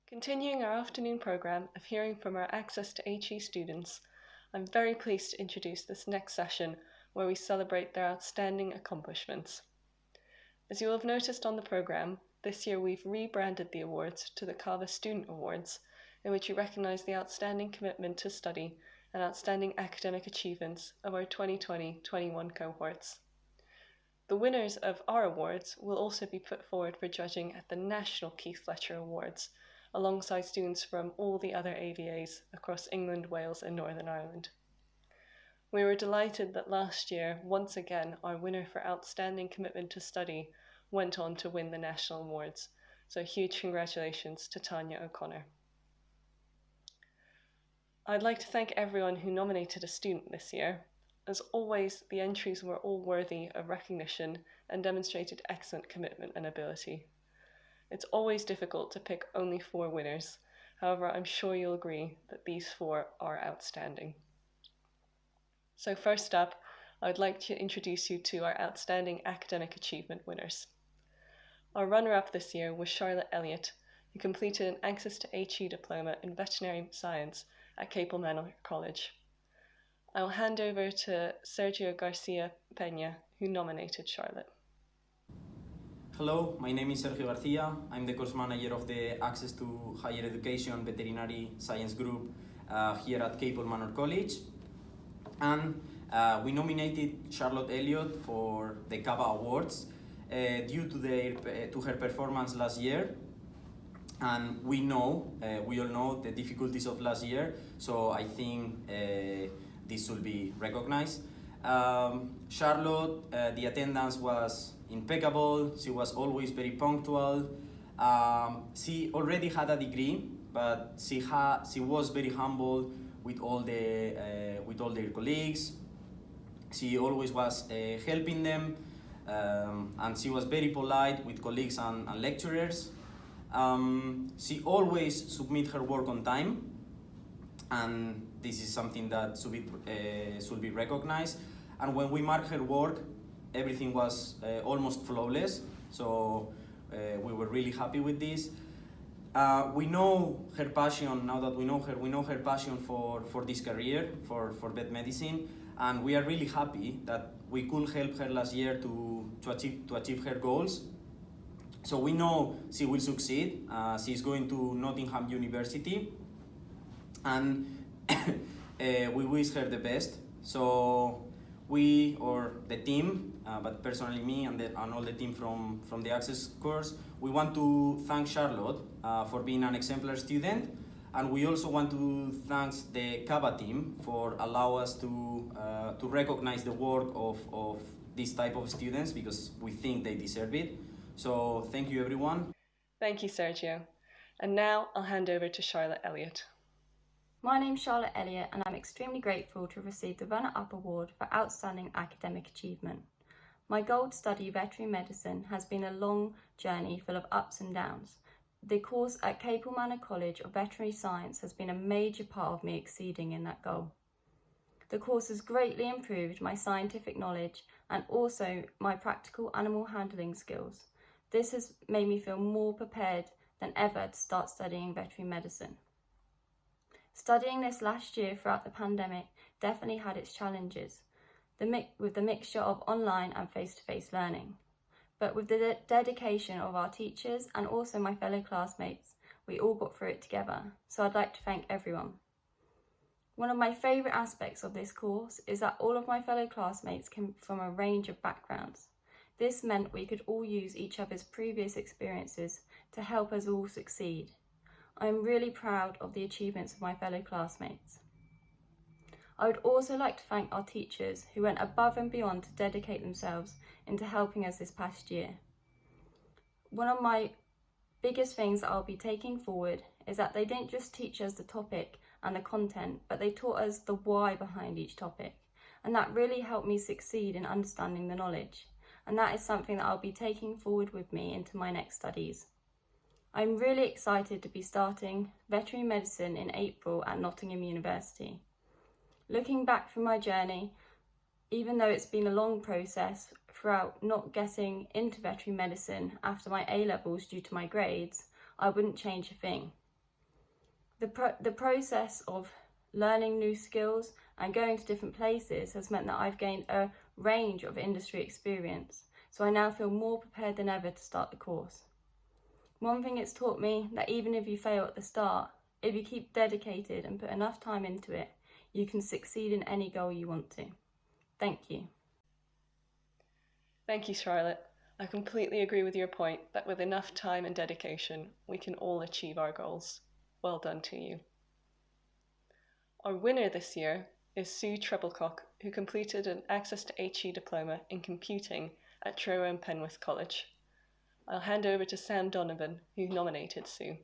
Continuing our afternoon programme of hearing from our Access to HE students, I'm very pleased to introduce this next session where we celebrate their outstanding accomplishments. As you will have noticed on the programme, this year we've rebranded the awards to the CAVA Student Awards, in which we recognise the outstanding commitment to study and outstanding academic achievements of our 2020-21 cohorts. The winners of our awards will also be put forward for judging at the National Keith Fletcher Awards, alongside students from all the other AVAs across England, Wales and Northern Ireland. We were delighted that last year, once again, our winner for outstanding commitment to study went on to win the national awards, so huge congratulations to Tanya O'Connor. I'd like to thank everyone who nominated a student this year. As always, the entries were all worthy of recognition and demonstrated excellent commitment and ability. It's always difficult to pick only 4 winners. However, I'm sure you'll agree that these 4 are outstanding. So first up, I would like to introduce you to our outstanding academic achievement winners. Our runner-up this year was Charlotte Elliott, who completed an Access to HE diploma in veterinary science at Capel Manor College. I will hand over to Sergio Garcia Peña, who nominated Charlotte. Hello, my name is Sergio Garcia. I'm the course manager of the Access to Higher Education Veterinary Science Group here at Capel Manor College. And we nominated Charlotte Elliott for the CAVA Awards due to her performance last year. And we all know the difficulties of last year, so I think this should be recognized. Charlotte, the attendance was impeccable. She was always very punctual. She already had a degree, but she was very humble with all their colleagues. She always was helping them, and she was very polite with colleagues and lecturers. She always submit her work on time, and this is something that should be recognized. And when we mark her work, everything was almost flawless, so we were really happy with this. We know her passion. Now that we know her passion for this career, for vet medicine, and we are really happy that we could help her last year to achieve her goals. So we know she will succeed. She's going to Nottingham University, and we wish her the best. So we, or the team, but personally me and all the team from the Access course, we want to thank Charlotte for being an exemplary student, and we also want to thank the CAVA team for allowing us to recognize the work of this type of students, because we think they deserve it. So thank you, everyone. Thank you, Sergio. And now I'll hand over to Charlotte Elliott. My name's Charlotte Elliott, and I'm extremely grateful to receive the Runner-Up Award for Outstanding Academic Achievement. My goal to study veterinary medicine has been a long journey full of ups and downs. The course at Capel Manor College of Veterinary Science has been a major part of me exceeding in that goal. The course has greatly improved my scientific knowledge and also my practical animal handling skills. This has made me feel more prepared than ever to start studying veterinary medicine. Studying this last year throughout the pandemic definitely had its challenges, with the mixture of online and face-to-face learning. But with the dedication of our teachers and also my fellow classmates, we all got through it together, so I'd like to thank everyone. One of my favourite aspects of this course is that all of my fellow classmates came from a range of backgrounds. This meant we could all use each other's previous experiences to help us all succeed. I am really proud of the achievements of my fellow classmates. I would also like to thank our teachers who went above and beyond to dedicate themselves into helping us this past year. One of my biggest things that I'll be taking forward is that they didn't just teach us the topic and the content, but they taught us the why behind each topic, and that really helped me succeed in understanding the knowledge, and that is something that I'll be taking forward with me into my next studies. I'm really excited to be starting veterinary medicine in April at Nottingham University. Looking back from my journey, even though it's been a long process throughout not getting into veterinary medicine after my A-levels due to my grades, I wouldn't change a thing. The process of learning new skills and going to different places has meant that I've gained a range of industry experience, so I now feel more prepared than ever to start the course. One thing it's taught me, that even if you fail at the start, if you keep dedicated and put enough time into it, you can succeed in any goal you want to. Thank you. Thank you, Charlotte. I completely agree with your point that with enough time and dedication, we can all achieve our goals. Well done to you. Our winner this year is Sue Treblecock, who completed an Access to HE diploma in computing at Truro and Penwith College. I'll hand over to Sam Donovan, who nominated Sue.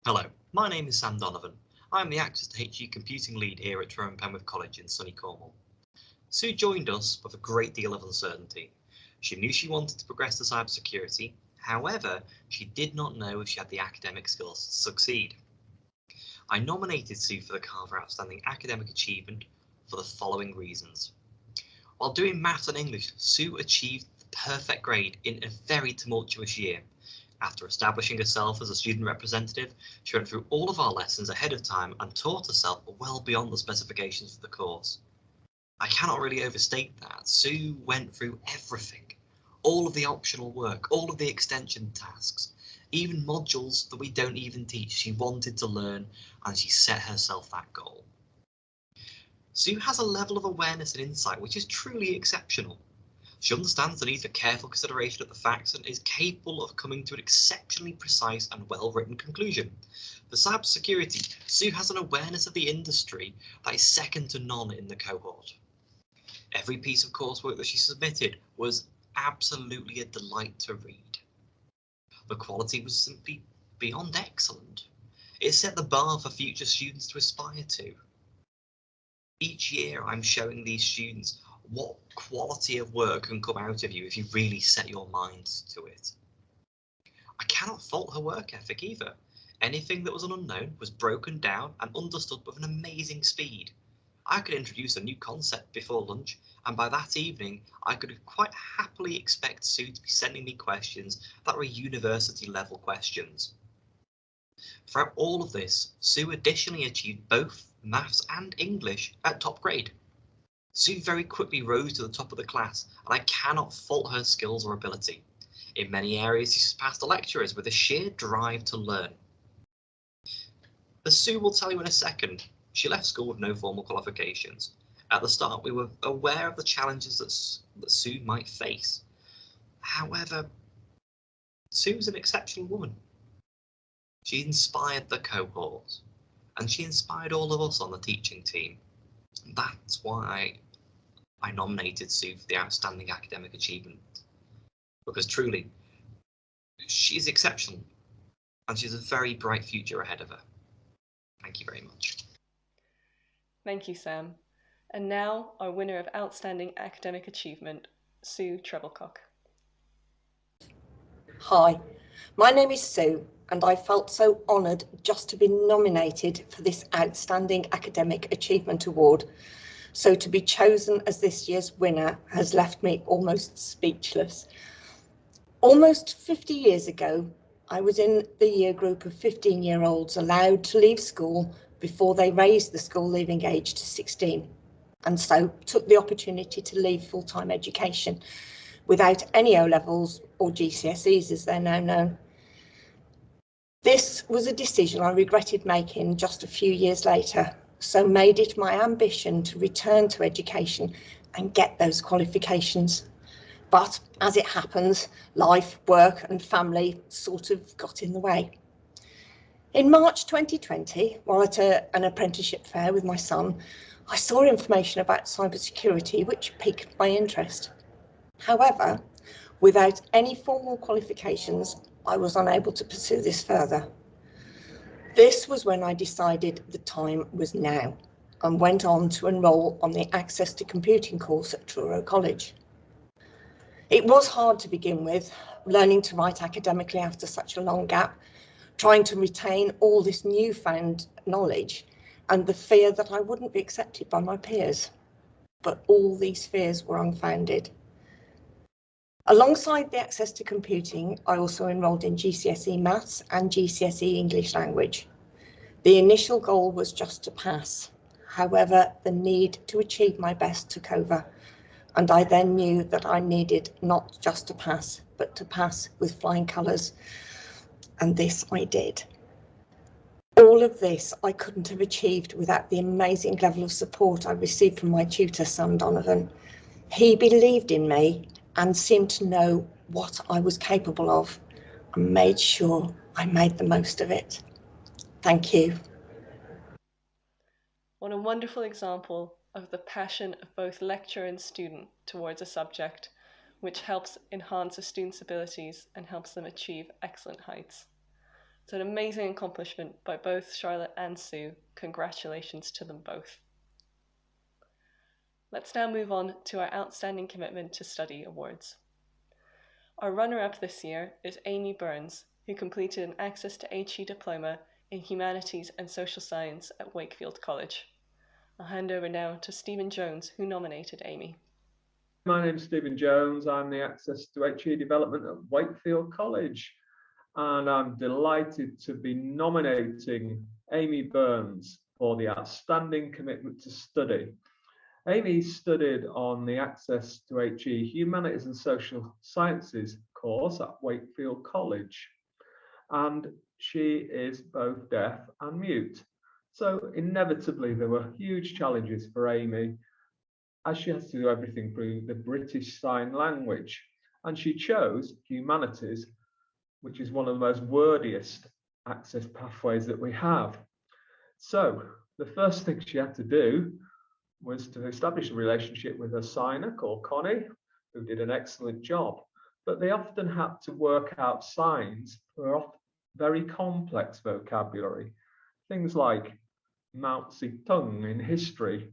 Hello, my name is Sam Donovan. I'm the Access to HE computing lead here at Truro and Penwith College in sunny Cornwall. Sue joined us with a great deal of uncertainty. She knew she wanted to progress to cybersecurity, however, she did not know if she had the academic skills to succeed. I nominated Sue for the CAVA Outstanding Academic Achievement for the following reasons. While doing maths and English, Sue achieved the perfect grade in a very tumultuous year. After establishing herself as a student representative, she went through all of our lessons ahead of time and taught herself well beyond the specifications for the course. I cannot really overstate that. Sue went through everything. All of the optional work, all of the extension tasks, even modules that we don't even teach. She wanted to learn and she set herself that goal. Sue has a level of awareness and insight which is truly exceptional. She understands the need for careful consideration of the facts and is capable of coming to an exceptionally precise and well-written conclusion. For cybersecurity, Sue has an awareness of the industry that is second to none in the cohort. Every piece of coursework that she submitted was absolutely a delight to read. The quality was simply beyond excellent. It set the bar for future students to aspire to. Each year I'm showing these students what quality of work can come out of you if you really set your mind to it. I cannot fault her work ethic either. Anything that was an unknown was broken down and understood with an amazing speed. I could introduce a new concept before lunch, and by that evening I could quite happily expect Sue to be sending me questions that were university level questions. Throughout all of this, Sue additionally achieved both maths and English at top grade. Sue very quickly rose to the top of the class, and I cannot fault her skills or ability. In many areas she surpassed the lecturers with a sheer drive to learn. As Sue will tell you in a second, she left school with no formal qualifications. At the start, we were aware of the challenges that Sue might face. However, Sue's an exceptional woman. She inspired the cohort, and she inspired all of us on the teaching team. That's why I nominated Sue for the Outstanding Academic Achievement. Because truly, she's exceptional, and she has a very bright future ahead of her. Thank you very much. Thank you, Sam. And now, our winner of Outstanding Academic Achievement, Sue Treblecock. Hi, my name is Sue, and I felt so honoured just to be nominated for this Outstanding Academic Achievement Award. So to be chosen as this year's winner has left me almost speechless. Almost 50 years ago, I was in the year group of 15-year-olds allowed to leave school before they raised the school leaving age to 16, and so took the opportunity to leave full-time education without any O-levels or GCSEs as they're now known. This was a decision I regretted making just a few years later, so made it my ambition to return to education and get those qualifications. But as it happens, life, work and family sort of got in the way. In March 2020, while at an apprenticeship fair with my son, I saw information about cybersecurity which piqued my interest. However, without any formal qualifications, I was unable to pursue this further. This was when I decided the time was now and went on to enrol on the Access to Computing course at Truro College. It was hard to begin with, learning to write academically after such a long gap, trying to retain all this newfound knowledge and the fear that I wouldn't be accepted by my peers. But all these fears were unfounded. Alongside the access to computing, I also enrolled in GCSE Maths and GCSE English Language. The initial goal was just to pass. However, the need to achieve my best took over, and I then knew that I needed not just to pass, but to pass with flying colours, and this I did. All of this I couldn't have achieved without the amazing level of support I received from my tutor, Sam Donovan. He believed in me and seemed to know what I was capable of and made sure I made the most of it. Thank you. What a wonderful example of the passion of both lecturer and student towards a subject, which helps enhance a student's abilities and helps them achieve excellent heights. It's an amazing accomplishment by both Charlotte and Sue. Congratulations to them both. Let's now move on to our Outstanding Commitment to Study Awards. Our runner-up this year is Amy Burns, who completed an Access to HE diploma in Humanities and Social Science at Wakefield College. I'll hand over now to Stephen Jones, who nominated Amy. My name's Stephen Jones. I'm the Access to HE Development at Wakefield College, and I'm delighted to be nominating Amy Burns for the Outstanding Commitment to Study. Amy studied on the Access to HE Humanities and Social Sciences course at Wakefield College, and she is both deaf and mute. So inevitably there were huge challenges for Amy, as she has to do everything through the British Sign Language. And she chose humanities, which is one of the most wordiest access pathways that we have. So the first thing she had to do was to establish a relationship with a signer called Connie, who did an excellent job. But they often had to work out signs for very complex vocabulary. Things like Mao Zedong in history,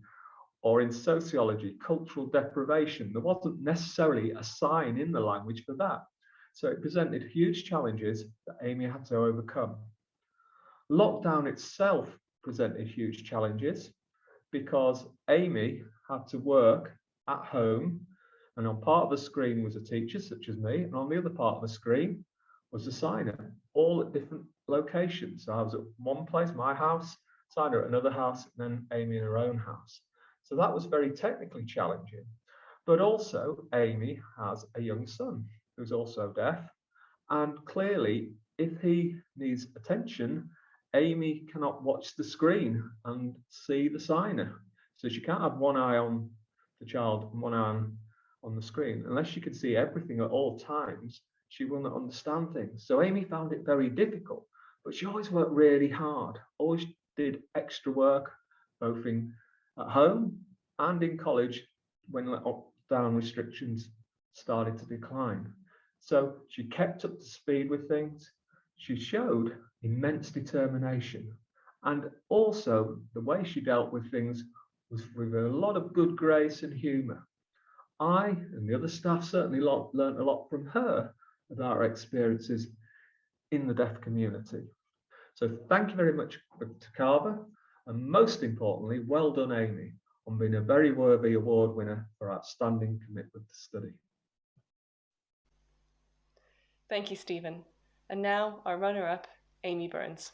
or in sociology, cultural deprivation. There wasn't necessarily a sign in the language for that. So it presented huge challenges that Amy had to overcome. Lockdown itself presented huge challenges because Amy had to work at home, and on part of the screen was a teacher such as me, and on the other part of the screen was a signer, all at different locations. So I was at one place, my house, signer at another house, and then Amy in her own house. So that was very technically challenging. But also, Amy has a young son who's also deaf. And clearly, if he needs attention, Amy cannot watch the screen and see the signer. So she can't have one eye on the child and one eye on the screen. Unless she can see everything at all times, she will not understand things. So Amy found it very difficult, but she always worked really hard, always did extra work, both at home and in college when lockdown restrictions started to decline. So she kept up to speed with things. She showed immense determination, and also the way she dealt with things was with a lot of good grace and humour. I and the other staff certainly learned a lot from her about our experiences in the deaf community. So thank you very much to CAVA, and most importantly, well done, Amy, on being a very worthy award winner for outstanding commitment to study. Thank you, Stephen. And now our runner-up, Amy Burns.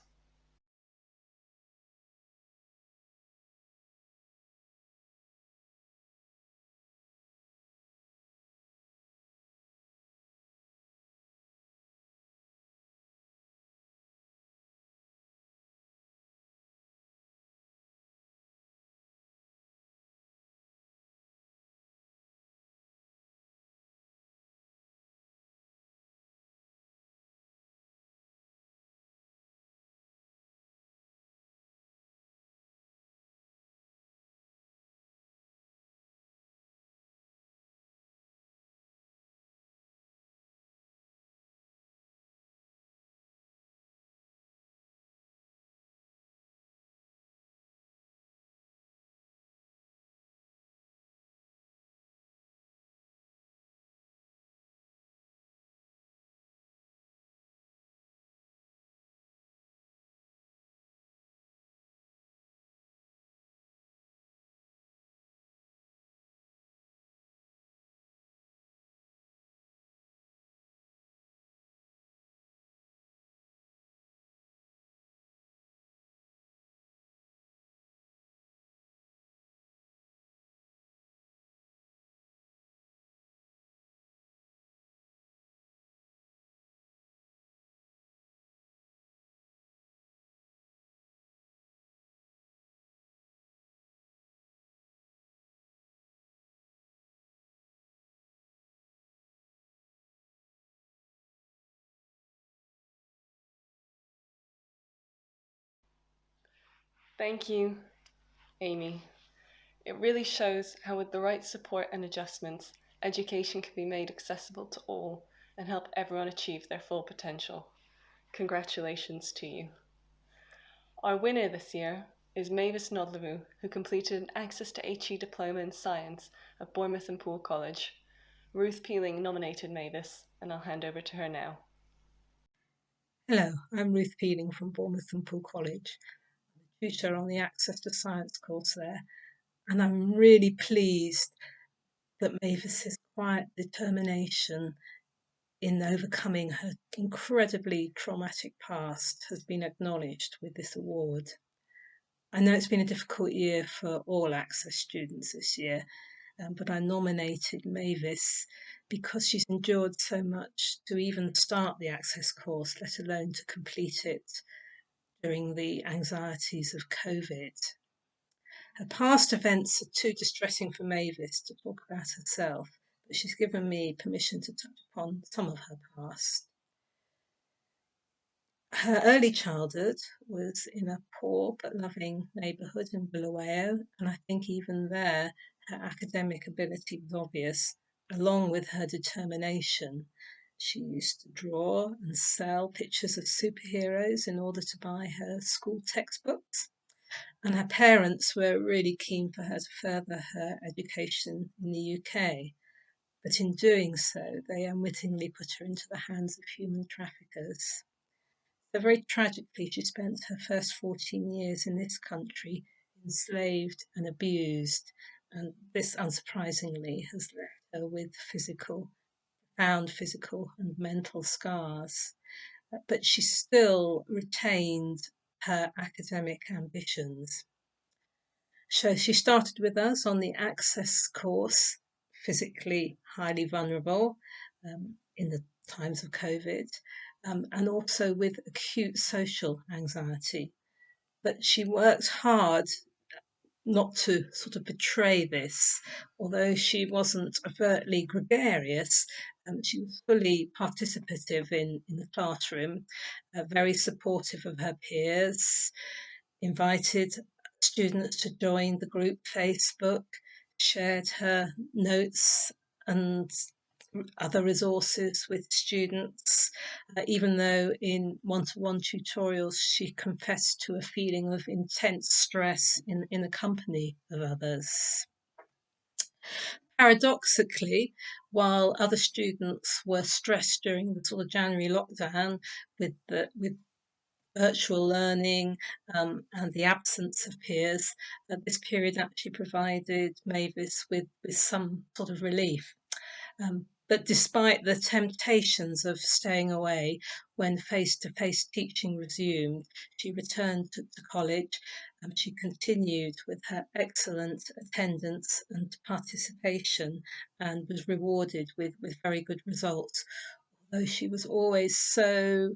Thank you, Amy. It really shows how with the right support and adjustments, education can be made accessible to all and help everyone achieve their full potential. Congratulations to you. Our winner this year is Mavis Nodlevu, who completed an Access to HE Diploma in Science at Bournemouth and Poole College. Ruth Peeling nominated Mavis, and I'll hand over to her now. Hello, I'm Ruth Peeling from Bournemouth and Poole College. I'm a tutor on the Access to Science course there, and I'm really pleased that Mavis's quiet determination in overcoming her incredibly traumatic past has been acknowledged with this award. I know it's been a difficult year for all Access students this year, but I nominated Mavis because she's endured so much to even start the Access course, let alone to complete it during the anxieties of COVID. Her past events are too distressing for Mavis to talk about herself, but she's given me permission to touch upon some of her past. Her early childhood was in a poor but loving neighbourhood in Bulawayo, and I think even there her academic ability was obvious, along with her determination. She used to draw and sell pictures of superheroes in order to buy her school textbooks, and her parents were really keen for her to further her education in the UK. But in doing so, they unwittingly put her into the hands of human traffickers. So very tragically, she spent her first 14 years in this country enslaved and abused, and this unsurprisingly has left her with profound physical and mental scars. But she still retained her academic ambitions. So she started with us on the Access course, physically highly vulnerable in the times of COVID, and also with acute social anxiety. But she worked hard not to sort of betray this, although she wasn't overtly gregarious. She was fully participative in the classroom, very supportive of her peers, invited students to join the group Facebook, shared her notes and other resources with students, even though in one-to-one tutorials she confessed to a feeling of intense stress in the company of others. Paradoxically, while other students were stressed during the sort of January lockdown with virtual learning and the absence of peers, this period actually provided Mavis with some sort of relief. But despite the temptations of staying away when face-to-face teaching resumed, she returned to college and she continued with her excellent attendance and participation and was rewarded with very good results. Although she was always so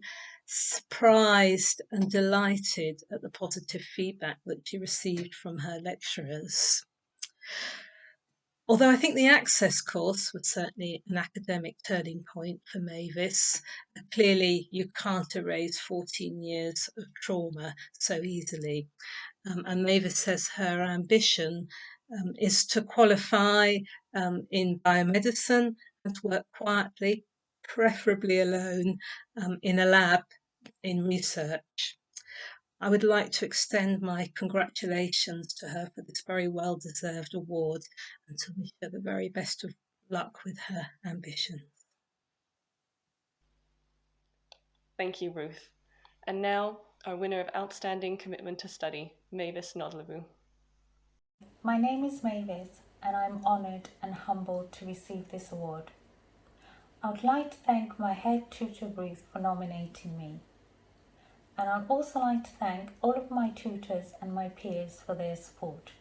surprised and delighted at the positive feedback that she received from her lecturers. Although I think the Access course was certainly an academic turning point for Mavis, clearly you can't erase 14 years of trauma so easily. And Mavis says her ambition is to qualify in biomedicine and to work quietly, preferably alone, in a lab in research. I would like to extend my congratulations to her for this very well-deserved award and to wish her the very best of luck with her ambitions. Thank you, Ruth. And now, our winner of Outstanding Commitment to Study, Mavis Nodlevu. My name is Mavis, and I'm honoured and humbled to receive this award. I would like to thank my head tutor Ruth for nominating me. And I'd also like to thank all of my tutors and my peers for their support.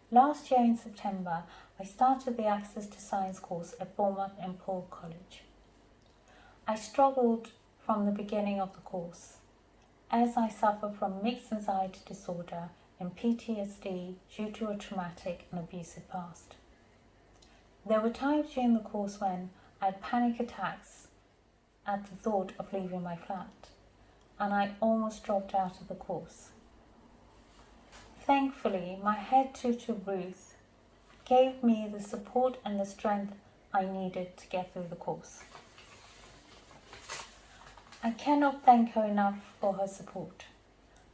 Last year in September, I started the Access to Science course at Bournemouth and Poole College. I struggled from the beginning of the course, as I suffer from mixed anxiety disorder and PTSD due to a traumatic and abusive past. There were times during the course when I had panic attacks at the thought of leaving my flat, and I almost dropped out of the course. thankfully, my head tutor Ruth gave me the support and the strength I needed to get through the course. I cannot thank her enough for her support.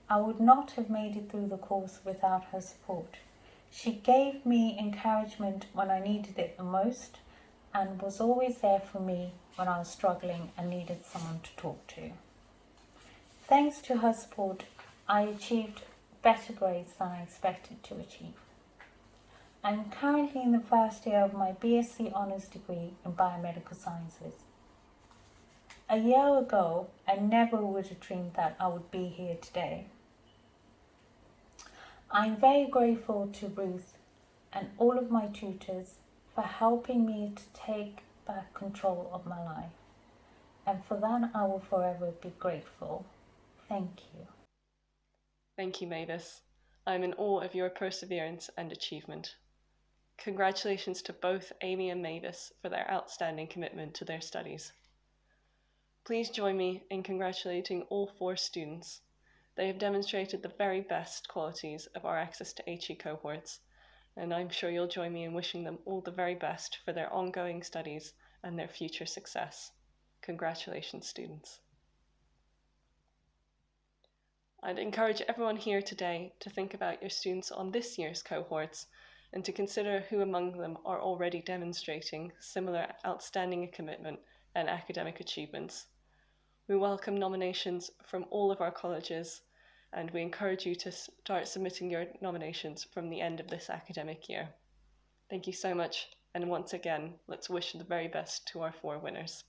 I would not have made it through the course without her support. She gave me encouragement when I needed it the most and was always there for me when I was struggling and needed someone to talk to. Thanks to her support, I achieved better grades than I expected to achieve. I'm currently in the first year of my BSc Honours degree in Biomedical Sciences. A year ago, I never would have dreamed that I would be here today. I'm very grateful to Ruth and all of my tutors for helping me to take back control of my life. And for that, I will forever be grateful. Thank you. Thank you, Mavis. I'm in awe of your perseverance and achievement. Congratulations to both Amy and Mavis for their outstanding commitment to their studies. Please join me in congratulating all 4 students. They have demonstrated the very best qualities of our Access to HE cohorts, and I'm sure you'll join me in wishing them all the very best for their ongoing studies and their future success. Congratulations, students. I'd encourage everyone here today to think about your students on this year's cohorts and to consider who among them are already demonstrating similar outstanding commitment and academic achievements. We welcome nominations from all of our colleges, and we encourage you to start submitting your nominations from the end of this academic year. Thank you so much, and once again, let's wish the very best to our 4 winners.